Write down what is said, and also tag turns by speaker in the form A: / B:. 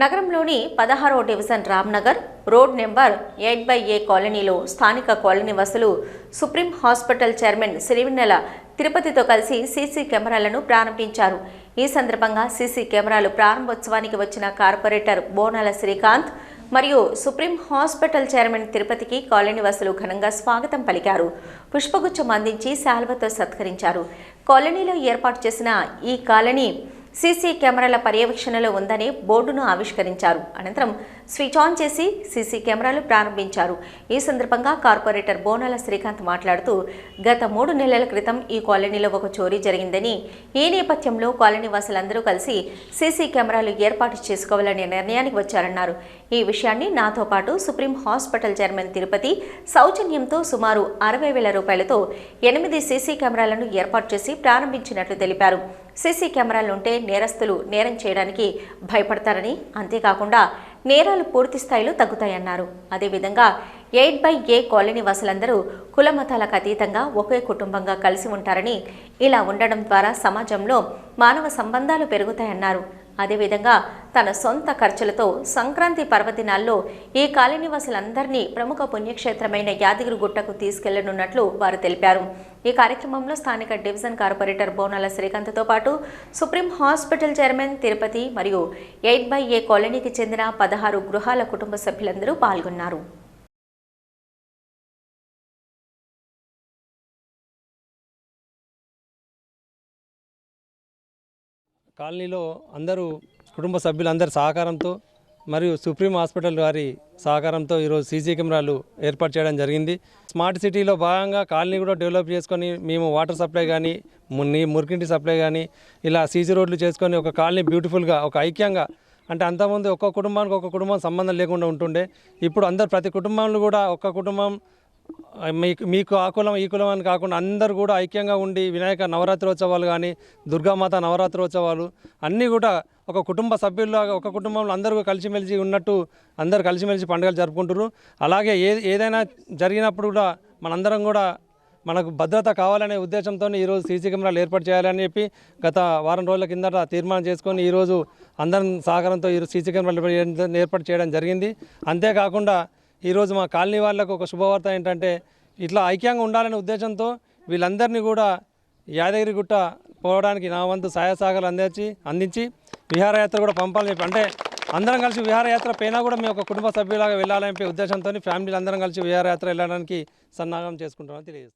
A: నగరంలోని 16వ division Ramnagar road number 8/A కాలనీలో స్థానిక కాలనీ వాసులు సుప్రీం హాస్పిటల్ చైర్మన్ సిరివెన్నెల తిరుపతితో కలిసి సీసీ కెమెరాలను ప్రారంభించారు. ఈ సందర్భంగా సీసీ కెమెరాలు ప్రారంభోత్సవానికి వచ్చిన కార్పొరేటర్ బోనాల శ్రీకాంత్ మరియు సుప్రీం హాస్పిటల్ చైర్మన్ తిరుపతికి కాలనీ వాసులు ఘనంగా స్వాగతం పలికారు. పుష్పగుచ్చం అందించి శాల్వతో సత్కరించారు. కాలనీలో ఏర్పాటు చేసిన ఈ కాలనీ సీసీ కెమెరాల పర్యవేక్షణలో ఉందని బోర్డును ఆవిష్కరించారు. అనంతరం స్విచ్ ఆన్ చేసి సీసీ కెమెరాలు ప్రారంభించారు. ఈ సందర్భంగా కార్పొరేటర్ బోనాల శ్రీకాంత్ మాట్లాడుతూ గత 3 నెలల క్రితం ఈ కాలనీలో ఒక చోరీ జరిగిందని, ఈ నేపథ్యంలో కాలనీ వాసులందరూ కలిసి సీసీ కెమెరాలు ఏర్పాటు చేసుకోవాలనే నిర్ణయానికి వచ్చారన్నారు. ఈ విషయాన్ని నాతో పాటు సుప్రీం హాస్పిటల్ చైర్మన్ తిరుపతి సౌజన్యంతో సుమారు 60,000 రూపాయలతో 8 సీసీ కెమెరాలను ఏర్పాటు చేసి ప్రారంభించినట్లు తెలిపారు. సీసీ కెమెరాలుంటే నేరస్తులు నేరం చేయడానికి భయపడతారని, అంతేకాకుండా నేరాలు పూర్తి స్థాయిలో తగ్గుతాయన్నారు. అదేవిధంగా 8/A కాలనీ వాసులందరూ కుల మతాలకు అతీతంగా ఒకే కుటుంబంగా కలిసి ఉంటారని, ఇలా ఉండడం ద్వారా సమాజంలో మానవ సంబంధాలు పెరుగుతాయన్నారు. అదేవిధంగా తన సొంత ఖర్చులతో సంక్రాంతి పర్వదినాల్లో ఈ కాలనీ వాసులందరినీ ప్రముఖ పుణ్యక్షేత్రమైన యాదగిరి గుట్టకు తీసుకెళ్లనున్నట్లు వారు తెలిపారు. ఈ కార్యక్రమంలో స్థానిక డివిజన్ కార్పొరేటర్ బోనాల శ్రీకాంత్తో పాటు సుప్రీం హాస్పిటల్ చైర్మన్ తిరుపతి మరియు 8/A కాలనీకి చెందిన 16 గృహాల కుటుంబ సభ్యులందరూ పాల్గొన్నారు.
B: కాలనీలో అందరూ కుటుంబ సభ్యులందరి సహకారంతో మరియు సుప్రీం హాస్పిటల్ వారి సహకారంతో ఈరోజు సీసీ కెమెరాలు ఏర్పాటు చేయడం జరిగింది. స్మార్ట్ సిటీలో భాగంగా కాలనీ కూడా డెవలప్ చేసుకొని మేము వాటర్ సప్లై కానీ మురికింటి సప్లై కానీ ఇలా సీసీ రోడ్లు చేసుకొని ఒక కాలనీ బ్యూటిఫుల్గా ఒక ఐక్యంగా, అంటే అంతకుముందు ఒక్క కుటుంబానికి ఒక కుటుంబం సంబంధం లేకుండా ఉంటుండే. ఇప్పుడు అందరు ప్రతి కుటుంబంలో కూడా ఒక్క కుటుంబం మీకు ఆ కులం ఈ కులం అని కాకుండా అందరూ కూడా ఐక్యంగా ఉండి వినాయక నవరాత్రోత్సవాలు కానీ దుర్గామాత నవరాత్రోత్సవాలు అన్నీ కూడా ఒక కుటుంబ సభ్యుల్లాగా ఒక కుటుంబంలో అందరూ కలిసిమెలిసి ఉన్నట్టు అందరూ కలిసిమెలిసి పండుగలు జరుపుకుంటారు. అలాగే ఏదైనా జరిగినప్పుడు కూడా మనందరం కూడా మనకు భద్రత కావాలనే ఉద్దేశంతో ఈరోజు సీసీ కెమెరాలు ఏర్పాటు చేయాలని చెప్పి గత వారం రోజుల కిందట తీర్మానం చేసుకొని ఈరోజు అందరం సహకారంతో ఈరోజు సీసీ కెమెరాలు ఏర్పాటు చేయడం జరిగింది. అంతేకాకుండా ఈరోజు మా కాలనీ వాళ్ళకు ఒక శుభవార్త ఏంటంటే, ఇట్లా ఐక్యంగా ఉండాలనే ఉద్దేశంతో వీళ్ళందరినీ కూడా యాదగిరి గుట్ట పోవడానికి నా వంతు సహాయ సహకారాలు అందించి విహారయాత్ర కూడా పంపాలని చెప్పి, అంటే అందరం కలిసి విహారయాత్ర పైన కూడా మేము ఒక కుటుంబ సభ్యులాగా వెళ్ళాలని ఉద్దేశంతో ఫ్యామిలీలు అందరం కలిసి విహారయాత్ర వెళ్ళడానికి సన్నాహం చేసుకుంటామని తెలియజేస్తాం.